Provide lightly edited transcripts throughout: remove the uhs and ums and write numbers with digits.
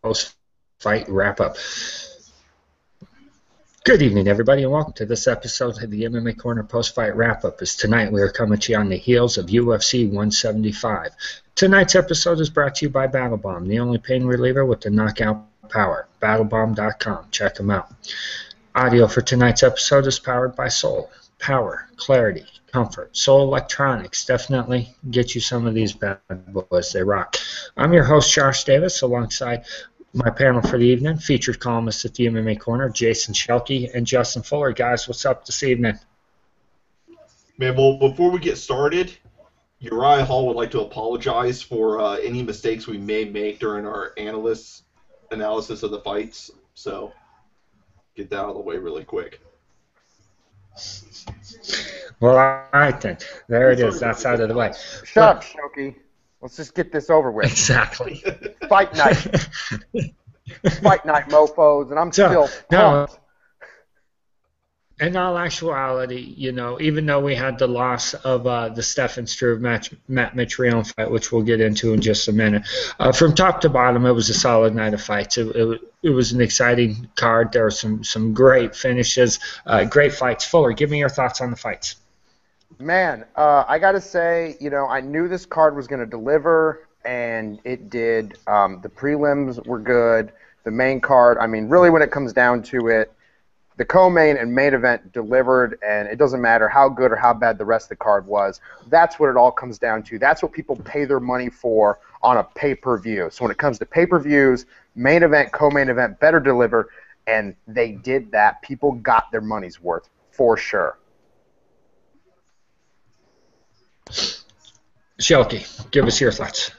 post-fight wrap-up. Good evening, everybody, and welcome to this episode of the MMA Corner post-fight wrap-up. As tonight we are coming to you on the heels of UFC 175. Tonight's episode is brought to you by BattleBomb, the only pain reliever with the knockout power. BattleBomb.com. Check them out. Audio for tonight's episode is powered by Soul. Power, clarity, comfort. Soul Electronics. Definitely get you some of these bad boys. They rock. I'm your host, Josh Davis, alongside my panel for the evening, featured columnists at the MMA Corner, Jason Shelkey and Justin Fuller. Guys, what's up this evening? Man, well, before we get started, Uriah Hall would like to apologize for any mistakes we may make during our analysis of the fights. So, get that out of the way really quick. Well, all right then. There it is. That's out of the way. Shut up, Shelkey. Let's just get this over with. Exactly. Fight night. Fight night, mofos, and I'm still pumped. In all actuality, you know, even though we had the loss of the Stefan Struve Matt Mitrione fight, which we'll get into in just a minute, from top to bottom, it was a solid night of fights. It was an exciting card. There were some great finishes, great fights. Fuller, give me your thoughts on the fights. Man, I got to say, you know, I knew this card was going to deliver, and it did. The prelims were good. The main card, I mean, really when it comes down to it, the co-main and main event delivered, and it doesn't matter how good or how bad the rest of the card was. That's what it all comes down to. That's what people pay their money for on a pay-per-view. So when it comes to pay-per-views, main event, co-main event better deliver, and they did that. People got their money's worth for sure. Shelkey, give us your thoughts.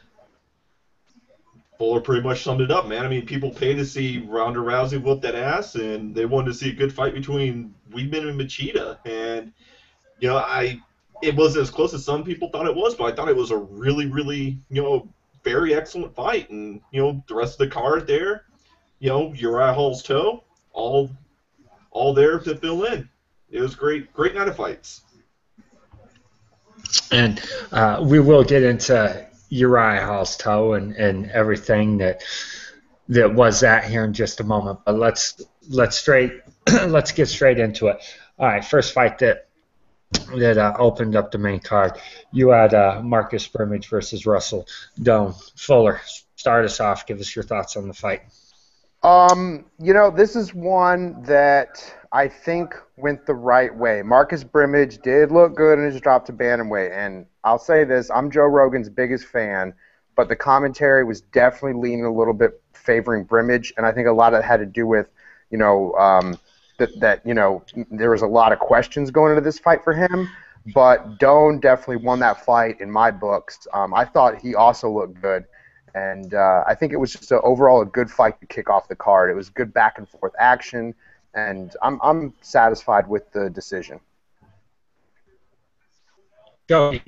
Fuller pretty much summed it up, man. I mean, people pay to see Ronda Rousey whoop that ass, and they wanted to see a good fight between Weidman and Machida. And, you know, it wasn't as close as some people thought it was, but I thought it was a really, really, you know, very excellent fight. And, you know, the rest of the card there, you know, Uriah Hall's toe, all there to fill in. It was great night of fights. And we will get into Uriah Hall's toe and everything that was that here in just a moment. But let's get straight into it. All right, first fight that opened up the main card. You had Marcus Brimage versus Russell Doan. Fuller, start us off. Give us your thoughts on the fight. You know, this is one that I think went the right way. Marcus Brimage did look good in his drop to bantamweight, and I'll say this, I'm Joe Rogan's biggest fan, but the commentary was definitely leaning a little bit favoring Brimage, and I think a lot of it had to do with, you know, that you know, there was a lot of questions going into this fight for him, but Doan definitely won that fight in my books. I thought he also looked good. And I think it was just overall a good fight to kick off the card. It was good back and forth action, and I'm satisfied with the decision. You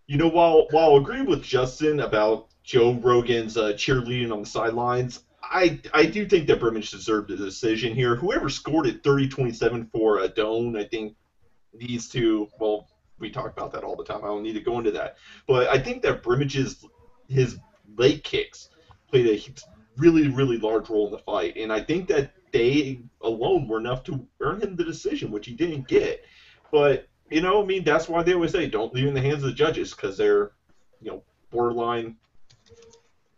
know, while agreeing with Justin about Joe Rogan's cheerleading on the sidelines, I do think that Brimage deserved a decision here. Whoever scored it 30-27 for Doan, I think needs to. Well, we talk about that all the time. I don't need to go into that, but I think that his leg kicks played a really, really large role in the fight, and I think that they alone were enough to earn him the decision, which he didn't get. But, you know, I mean, that's why they always say don't leave it in the hands of the judges, because they're, you know, borderline,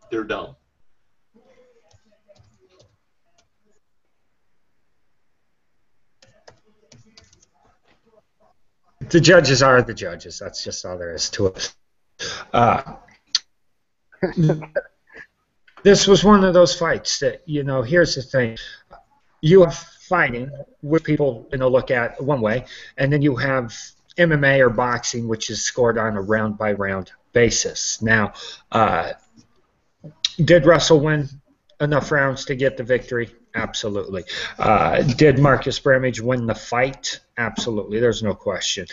they're dumb. The judges are the judges. That's just all there is to it. This was one of those fights that, you know, here's the thing. You are fighting, which people, you know, look at one way, and then you have MMA or boxing, which is scored on a round-by-round basis. Now, did Russell win enough rounds to get the victory? Absolutely. Did Marcus Brimage win the fight? Absolutely. There's no question.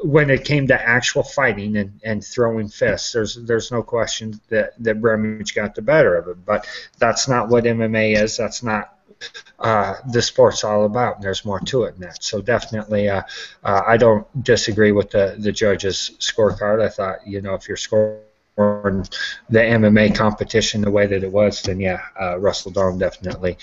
When it came to actual fighting and throwing fists, there's no question that Brimage got the better of it. But that's not what MMA is. That's not the sport's all about. There's more to it than that. So definitely, I don't disagree with the judges' scorecard. I thought, you know, if you're scoring the MMA competition the way that it was, then yeah, Russell Dawn definitely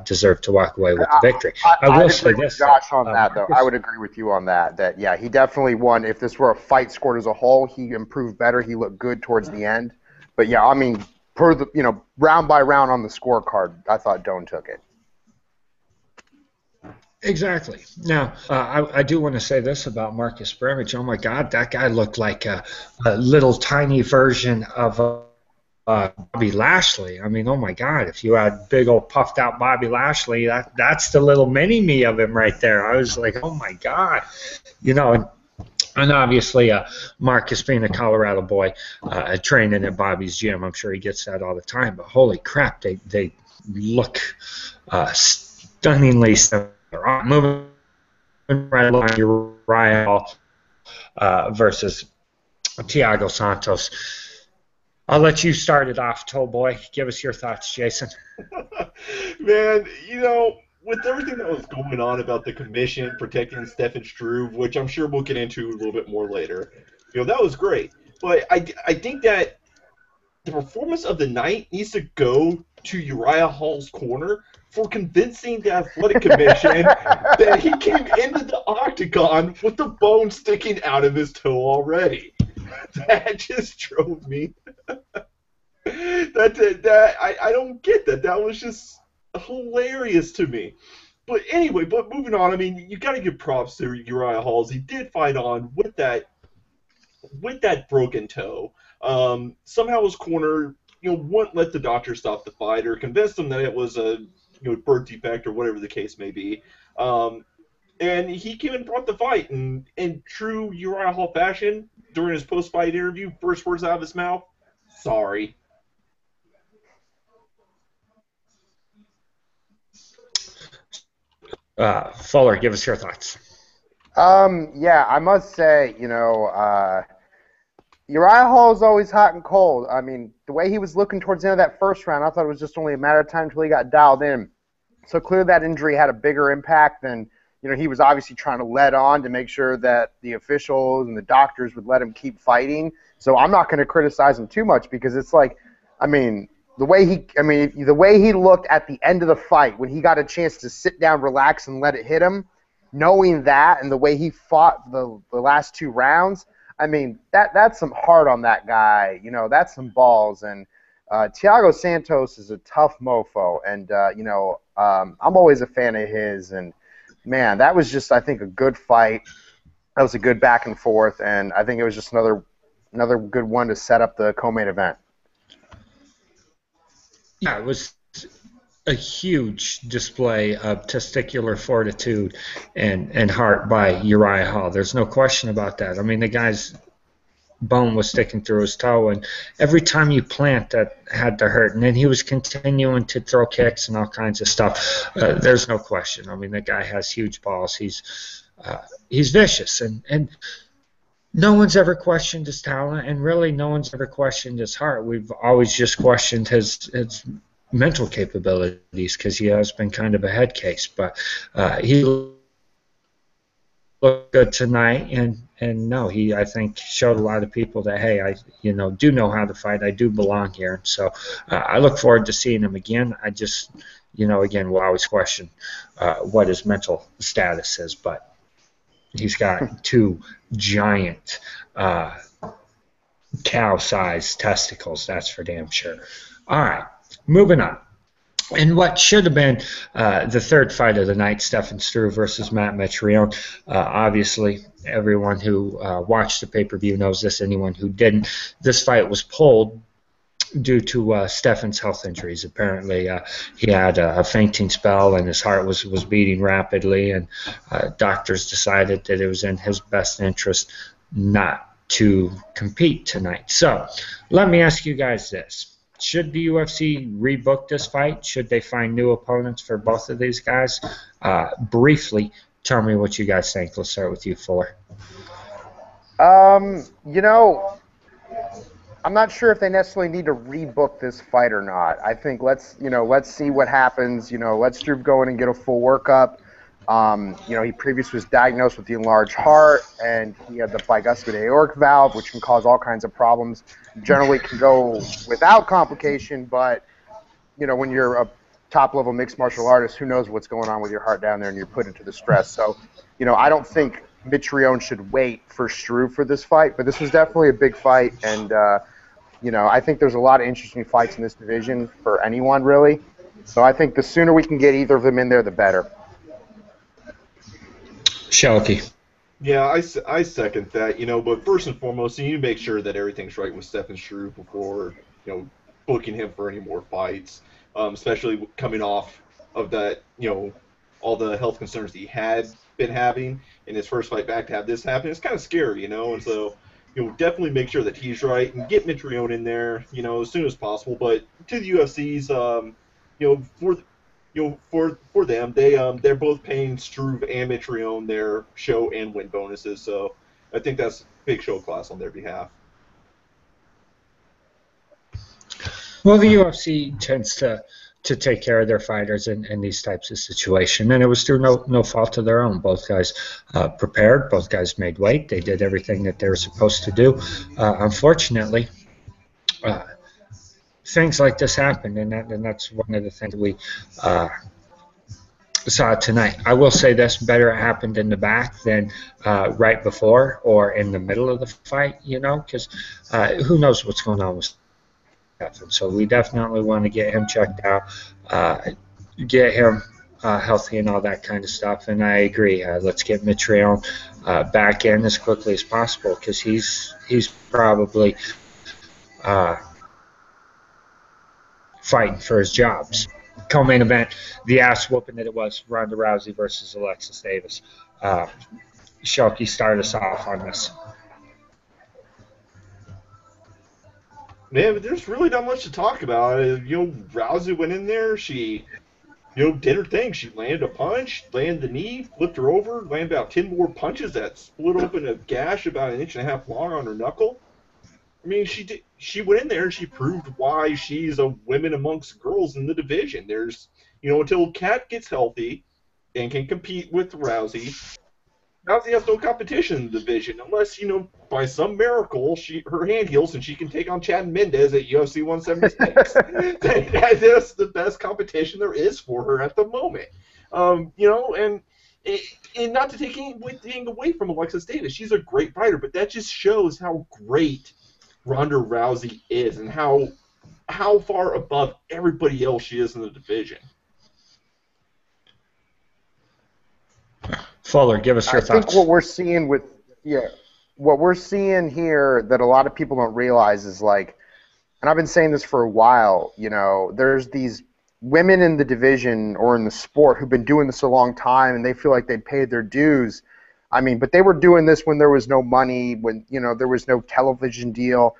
deserved to walk away with the victory. I will say this, Josh, on that though. I would agree with you on that. That yeah, he definitely won. If this were a fight scored as a whole, he improved better. He looked good towards the end. But yeah, I mean, per the round by round on the scorecard, I thought Doan took it. Exactly. Now, I do want to say this about Marcus Brimage. Oh my God, that guy looked like a little tiny version of Bobby Lashley. I mean, oh my God, if you had big old puffed out Bobby Lashley, that's the little mini me of him right there. I was like, oh my God, and obviously, Marcus being a Colorado boy, training at Bobby's gym, I'm sure he gets that all the time. But holy crap, they look stunningly similar. Moving right along, Uriah Hall versus Thiago Santos. I'll let you start it off, Toll Boy. Give us your thoughts, Jason. Man, with everything that was going on about the commission protecting Stefan Struve, which I'm sure we'll get into a little bit more later, that was great. But I think that the performance of the night needs to go to Uriah Hall's corner for convincing the athletic commission that he came into the octagon with the bone sticking out of his toe already. That just drove me. I don't get that. That was just hilarious to me. But anyway, moving on, I mean, you got to give props to Uriah Hall. He did fight on with that broken toe. Somehow his corner, wouldn't let the doctor stop the fight or convinced him that it was a birth defect or whatever the case may be. And he came and brought the fight. And in true Uriah Hall fashion, during his post-fight interview, first words out of his mouth, sorry. Fuller, give us your thoughts. Yeah, I must say, Uriah Hall is always hot and cold. I mean, the way he was looking towards the end of that first round, I thought it was just only a matter of time until he got dialed in. So clearly that injury had a bigger impact than, he was obviously trying to let on to make sure that the officials and the doctors would let him keep fighting. So I'm not going to criticize him too much because it's like, the way he looked at the end of the fight when he got a chance to sit down, relax, and let it hit him, knowing that and the way he fought the last two rounds, that's some heart on that guy. That's some balls. And Thiago Santos is a tough mofo. And, I'm always a fan of his. And, man, that was just, I think, a good fight. That was a good back and forth. And I think it was just another good one to set up the co-main event. Yeah, it was a huge display of testicular fortitude and heart by Uriah Hall. There's no question about that. I mean, the guy's bone was sticking through his toe, and every time you plant, that had to hurt. And then he was continuing to throw kicks and all kinds of stuff. There's no question. I mean, the guy has huge balls. He's vicious, and no one's ever questioned his talent, and really no one's ever questioned his heart. We've always just questioned his mental capabilities because he has been kind of a head case. But he looked good tonight, and no, he, I think, showed a lot of people that, hey, I do know how to fight. I do belong here. So I look forward to seeing him again. I just, again, we'll always question what his mental status is, but he's got two giant cow-sized testicles, that's for damn sure. All right, moving on. And what should have been the third fight of the night, Stefan Struve versus Matt Mitrione. Obviously, everyone who watched the pay-per-view knows this. Anyone who didn't, this fight was pulled due to Stefan's health injuries. Apparently, he had a fainting spell and his heart was beating rapidly, and doctors decided that it was in his best interest not to compete tonight. So let me ask you guys this. Should the UFC rebook this fight? Should they find new opponents for both of these guys? Briefly, tell me what you guys think. Let's start with you, Fuller. I'm not sure if they necessarily need to rebook this fight or not. I think let's see what happens. Let Struve go in and get a full workup. He previously was diagnosed with the enlarged heart, and he had the bicuspid aortic valve, which can cause all kinds of problems. Generally can go without complication, but, when you're a top-level mixed martial artist, who knows what's going on with your heart down there, and you're put into the stress. So, I don't think Mitrione should wait for Struve for this fight, but this was definitely a big fight, and, I think there's a lot of interesting fights in this division for anyone, really. So I think the sooner we can get either of them in there, the better. Shelky. Yeah, I second that, but first and foremost, you need to make sure that everything's right with Stefan Struve before, booking him for any more fights, especially coming off of that, all the health concerns that he had been having in his first fight back. To have this happen, it's kind of scary, and so, definitely make sure that he's right and get Mitrione in there, as soon as possible. But to the UFC's, for them, they're both paying Struve and Mitrione their show and win bonuses, so I think that's big show class on their behalf. Well, the UFC tends to take care of their fighters in these types of situations, and it was through no fault of their own. Both guys prepared, both guys made weight, they did everything that they were supposed to do. Unfortunately, things like this happen, and that's one of the things we saw tonight. I will say this: better it happened in the back than right before or in the middle of the fight, because who knows what's going on with Stefan. So we definitely want to get him checked out, get him healthy and all that kind of stuff. And I agree. Let's get Mitrione back in as quickly as possible, because he's probably fighting for his jobs. Co-main event, the ass whooping that it was, Ronda Rousey versus Alexis Davis. Shelky, start us off on this. Man, but there's really not much to talk about. Rousey went in there, she, did her thing. She landed a punch, landed the knee, flipped her over, landed about 10 more punches that split open a gash about 1.5 inches long on her knuckle. I mean, she went in there and she proved why she's a women amongst girls in the division. There's, until Kat gets healthy and can compete with Rousey, Rousey has no competition in the division unless, by some miracle, her hand heals and she can take on Chad Mendez at UFC 176. That's the best competition there is for her at the moment. And not to take anything away from Alexis Davis, she's a great fighter, but that just shows how great Ronda Rousey is and how far above everybody else she is in the division. Fuller, give us your thoughts. I think what we're seeing here that a lot of people don't realize is, like, and I've been saying this for a while, there's these women in the division or in the sport who've been doing this a long time and they feel like they paid their dues. I mean, but they were doing this when there was no money, when, there was no television deal.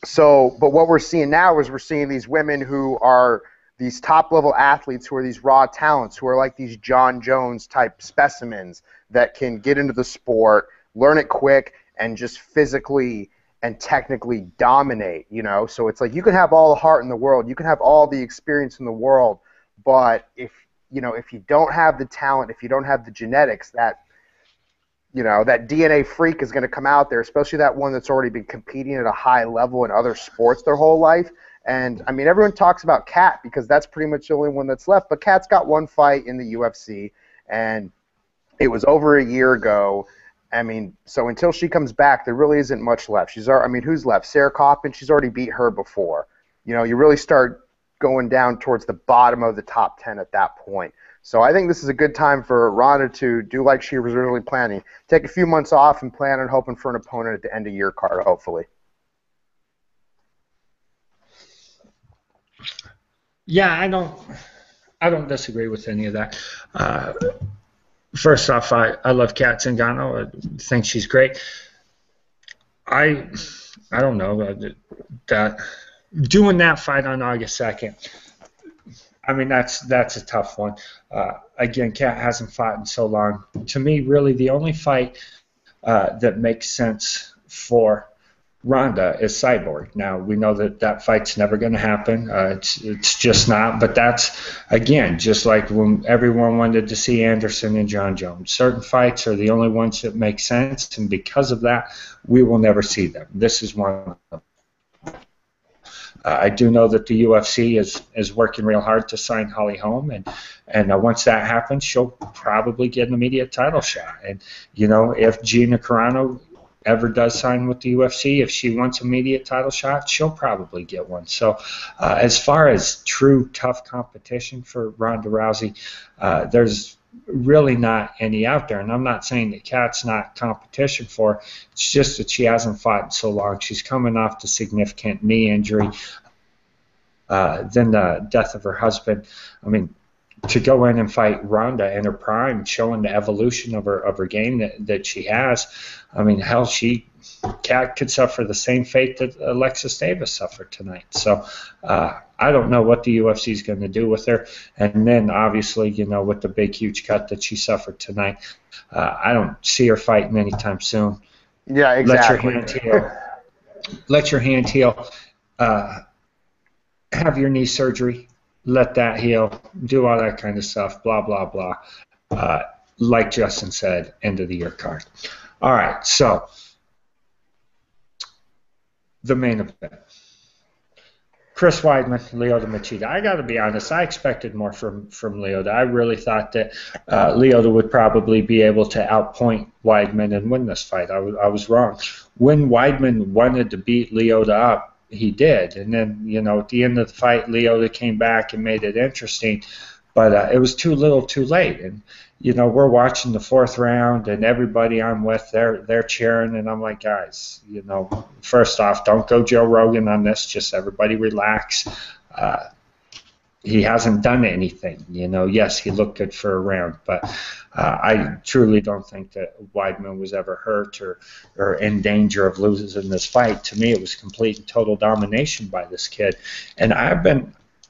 So, but what we're seeing now is we're seeing these women who are these top-level athletes, who are these raw talents, who are like these John Jones-type specimens that can get into the sport, learn it quick, and just physically and technically dominate, So it's like you can have all the heart in the world, you can have all the experience in the world, but if you don't have the talent, if you don't have the genetics, that DNA freak is going to come out there, especially that one that's already been competing at a high level in other sports their whole life. And, I mean, everyone talks about Kat because that's pretty much the only one that's left. But Kat's got one fight in the UFC, and it was over a year ago. I mean, so until she comes back, there really isn't much left. Who's left? Sarah Kaufman, she's already beat her before. You really start going down towards the bottom of the top 10 at that point. So I think this is a good time for Ronda to do like she was originally planning. Take a few months off and plan on hoping for an opponent at the end of your card, hopefully. Yeah, I don't disagree with any of that. First off, I love Kat Zingano. I think she's great. I don't know that doing that fight on August 2nd. I mean, that's a tough one. Again, Kat hasn't fought in so long. To me, really, the only fight that makes sense for Ronda is Cyborg. Now, we know that that fight's never going to happen. It's just not. But that's, again, just like when everyone wanted to see Anderson and John Jones. Certain fights are the only ones that make sense, and because of that, we will never see them. This is one of them. I do know that the UFC is working real hard to sign Holly Holm, and once that happens, she'll probably get an immediate title shot. And, you know, if Gina Carano ever does sign with the UFC, if she wants immediate title shot, she'll probably get one. So as far as true tough competition for Ronda Rousey, there's really not any out there. And I'm not saying that Kat's not competition for her. It's just that she hasn't fought in so long. She's coming off the significant knee injury, then the death of her husband. I mean, to go in and fight Ronda in her prime, showing the evolution of her game that she has. I mean, hell, Kat could suffer the same fate that Alexis Davis suffered tonight. So I don't know what the UFC is going to do with her. And then, obviously, you know, with the big, huge cut that she suffered tonight, I don't see her fighting anytime soon. Yeah, exactly. Let your hand heal. Have your knee surgery. Let that heal. Do all that kind of stuff. Blah, blah, blah. Like Justin said, end of the year card. All right, so the main event. Chris Weidman, Lyoto Machida. I got to be honest, I expected more from Lyoto. I really thought that Lyoto would probably be able to outpoint Weidman and win this fight. I was wrong. When Weidman wanted to beat Lyoto up, he did. And then, you know, at the end of the fight, Lyoto came back and made it interesting. But it was too little too late. And, you know, we're watching the fourth round, and everybody I'm with, they're cheering. And I'm like, guys, you know, first off, don't go Joe Rogan on this. Just everybody relax. He hasn't done anything. You know, yes, he looked good for a round, but I truly don't think that Weidman was ever hurt or in danger of losing this fight. To me, it was complete and total domination by this kid. And I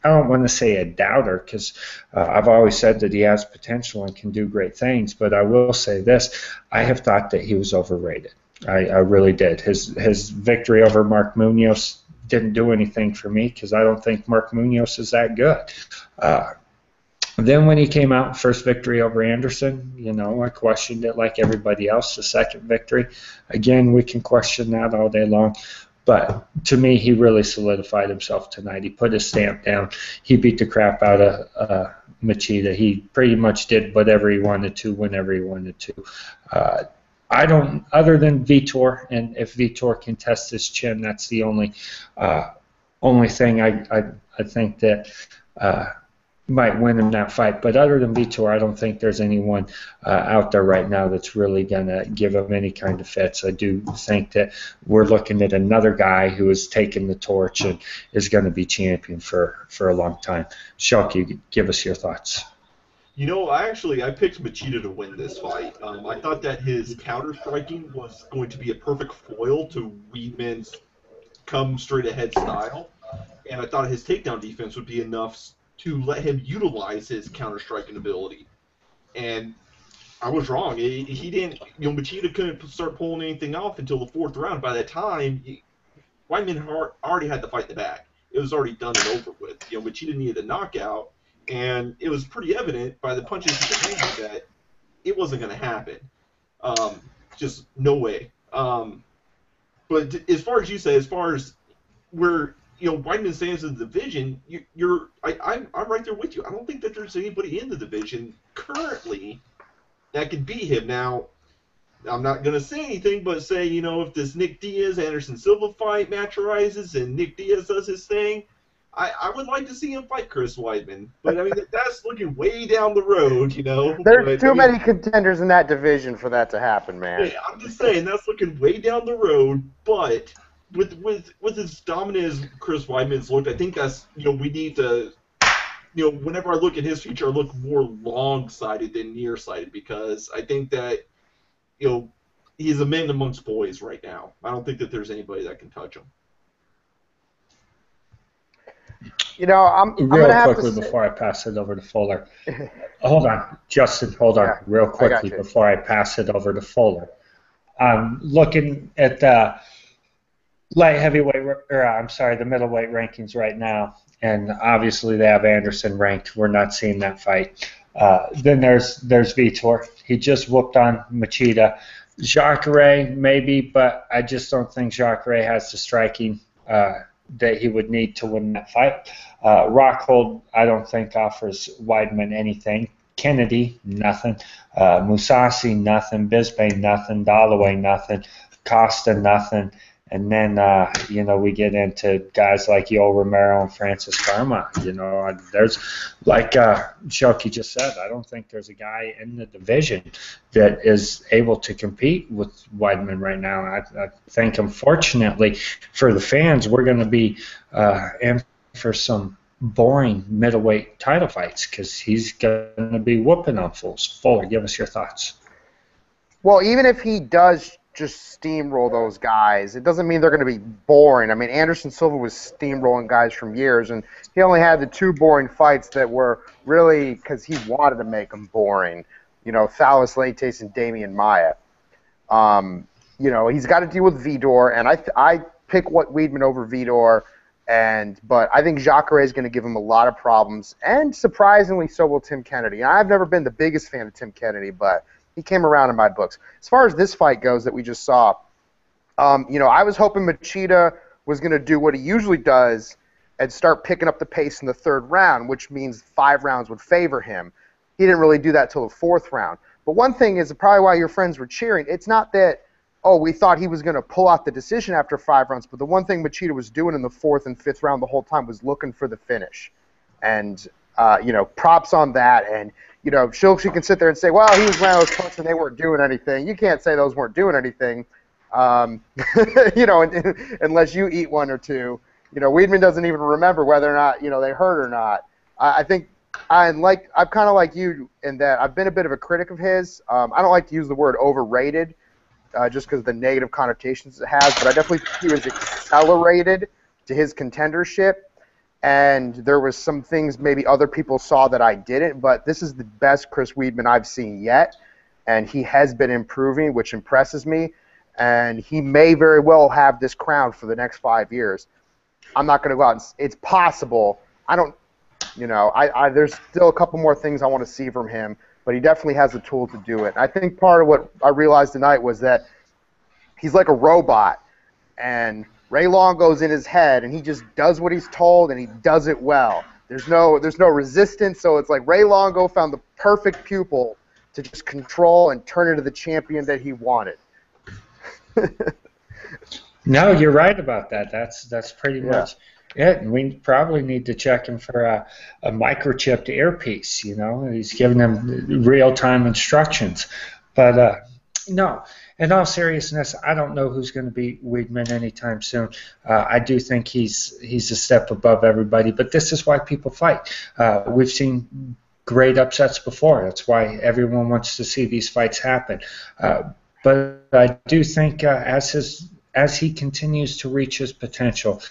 don't want to say a doubter, because I've always said that he has potential and can do great things, but I will say this. I have thought that he was overrated. I really did. His victory over Mark Munoz didn't do anything for me, because I don't think Mark Munoz is that good. Then when he came out, first victory over Anderson, you know, I questioned it like everybody else. The second victory, again, we can question that all day long. But to me, he really solidified himself tonight. He put his stamp down. He beat the crap out of Machida. He pretty much did whatever he wanted to, whenever he wanted to. I don't, other than Vitor, and if Vitor can test his chin, that's the only thing I think that might win him that fight. But other than Vitor, I don't think there's anyone out there right now that's really going to give him any kind of fits. I do think that we're looking at another guy who has taken the torch and is going to be champion for a long time. Shelky, give us your thoughts. You know, I picked Machida to win this fight. I thought that his counter-striking was going to be a perfect foil to Weidman's come-straight-ahead style, and I thought his takedown defense would be enough to let him utilize his counter-striking ability. And I was wrong. He didn't, you know, Machida couldn't start pulling anything off until the fourth round. By that time, Weidman already had the fight in the bag. It was already done and over with. You know, Machida needed a knockout, and it was pretty evident by the punches he landed that it wasn't going to happen. Just no way. But as far as you say, as far as where, you know, Weidman stands in the division, I'm right there with you. I don't think that there's anybody in the division currently that can beat him. Now, I'm not going to say anything, but say, you know, if this Nick Diaz-Anderson Silva fight match arises and Nick Diaz does his thing, I would like to see him fight Chris Weidman. But, I mean, that's looking way down the road, you know. There's too many contenders in that division for that to happen, man. Yeah, I'm just saying, that's looking way down the road, but with as dominant as Chris Weidman's looked, I think that's, you know, we need to, you know, whenever I look at his future, I look more long-sighted than near-sighted, because I think that, you know, he's a man amongst boys right now. I don't think that there's anybody that can touch him. You know, I'm real quickly before I pass it over to Fuller. Hold on, Justin. Hold on, real quickly before I pass it over to Fuller. I'm looking at light heavyweight, or I'm sorry, the middleweight rankings right now, and obviously they have Anderson ranked. We're not seeing that fight. Then there's Vitor. He just whooped on Machida. Jacare maybe, but I just don't think Jacare has the striking that he would need to win that fight. Rockhold, I don't think offers Weidman anything. Kennedy, nothing. Musasi, nothing. Bisbay, nothing. Dalloway, nothing. Costa, nothing. And then, we get into guys like Yoel Romero and Francis Garma. There's, like Shoki just said, I don't think there's a guy in the division that is able to compete with Weidman right now. I think, unfortunately, for the fans, we're going to be in for some boring middleweight title fights because he's going to be whooping on fools. Fuller, give us your thoughts. Well, even if he does just steamroll those guys, it doesn't mean they're going to be boring. I mean, Anderson Silva was steamrolling guys from years, and he only had the 2 boring fights that were really because he wanted to make them boring. Thales Leites and Damian Maia. He's got to deal with Vitor, and I pick Weidman over Vitor, but I think Jacare is going to give him a lot of problems, and surprisingly so will Tim Kennedy. And I've never been the biggest fan of Tim Kennedy, but he came around in my books. As far as this fight goes that we just saw, I was hoping Machida was going to do what he usually does and start picking up the pace in the 3rd round, which means 5 rounds would favor him. He didn't really do that till the 4th round. But one thing is probably why your friends were cheering. It's not that, we thought he was going to pull out the decision after 5 rounds, but the one thing Machida was doing in the 4th and 5th round the whole time was looking for the finish. And, props on that. And, she can sit there and say, well, he was wearing those punches and they weren't doing anything. You can't say those weren't doing anything, unless you eat 1 or 2. Weidman doesn't even remember whether or not, they hurt or not. I think I'm kind of like you in that I've been a bit of a critic of his. I don't like to use the word overrated just because of the negative connotations it has, but I definitely think he was accelerated to his contendership. And there was some things maybe other people saw that I didn't, but this is the best Chris Weidman I've seen yet, and he has been improving, which impresses me, and he may very well have this crown for the next 5 years. I'm not going to go out and it's possible. I don't, there's still a couple more things I want to see from him, but he definitely has the tool to do it. I think part of what I realized tonight was that he's like a robot, and Ray Longo's in his head, and he just does what he's told, and he does it well. There's no resistance, so it's like Ray Longo found the perfect pupil to just control and turn into the champion that he wanted. No, you're right about that. That's pretty much it. And we probably need to check him for a microchipped earpiece. He's giving them real-time instructions. But no. In all seriousness, I don't know who's going to beat Weidman anytime soon. I do think he's a step above everybody, but this is why people fight. We've seen great upsets before. That's why everyone wants to see these fights happen. But I do think as he continues to reach his potential,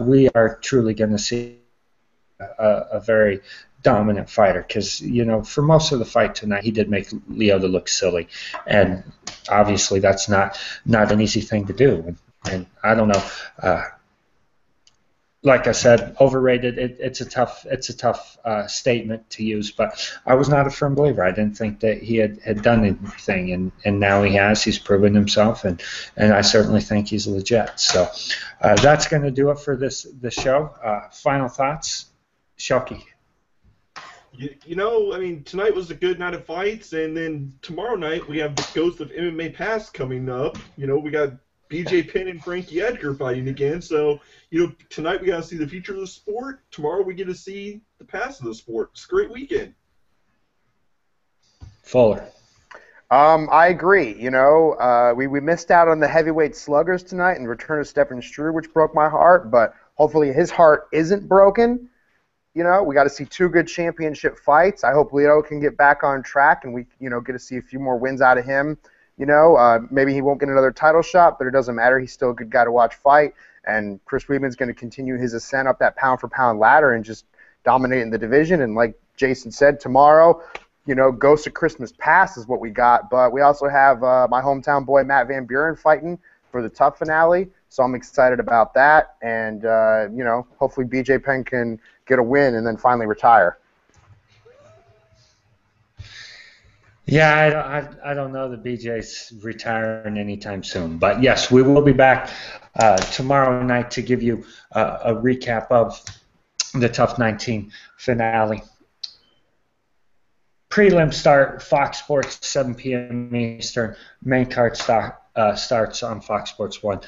we are truly going to see a very dominant fighter because, for most of the fight tonight, he did make Lyoto look silly, and obviously that's not an easy thing to do. And I don't know. Like I said, overrated. It's a tough statement to use, but I was not a firm believer. I didn't think that he had done anything, and now he has. He's proven himself, and I certainly think he's legit. So that's going to do it for this show. Final thoughts, Shoki. Tonight was a good night of fights, and then tomorrow night we have the Ghost of MMA Past coming up. We got BJ Penn and Frankie Edgar fighting again. So, tonight we got to see the future of the sport. Tomorrow we get to see the past of the sport. It's a great weekend. Fuller. I agree. We missed out on the heavyweight sluggers tonight and return of Stefan Struve, which broke my heart, but hopefully his heart isn't broken. We got to see 2 good championship fights. I hope Lyoto can get back on track and we, get to see a few more wins out of him. Maybe he won't get another title shot, but it doesn't matter. He's still a good guy to watch fight. And Chris Weidman's going to continue his ascent up that pound-for-pound ladder and just dominate in the division. And like Jason said, tomorrow, Ghost of Christmas Past is what we got. But we also have my hometown boy Matt Van Buren fighting for the TUF finale, so I'm excited about that. And, you know, hopefully BJ Penn can get a win and then finally retire. Yeah, I don't know that BJ's retiring anytime soon. But yes, we will be back tomorrow night to give you a recap of the TUF 19 finale. Prelim start, Fox Sports, 7 p.m. Eastern. Main card starts on Fox Sports 1,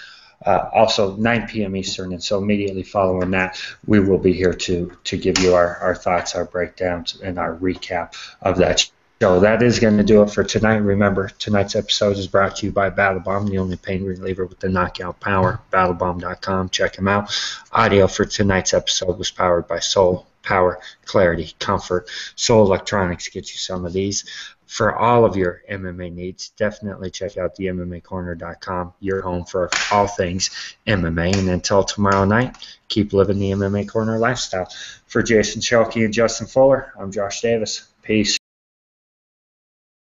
also 9 p.m. Eastern. And so immediately following that, we will be here to give you our thoughts, our breakdowns, and our recap of that. So that is going to do it for tonight. Remember, tonight's episode is brought to you by Battle Bomb, the only pain reliever with the knockout power. BattleBomb.com. Check them out. Audio for tonight's episode was powered by Soul, Power, Clarity, Comfort. Soul Electronics gets you some of these. For all of your MMA needs, definitely check out the MMAcorner.com, your home for all things MMA. And until tomorrow night, keep living the MMA Corner lifestyle. For Jason Shelkey and Justin Fuller, I'm Josh Davis. Peace.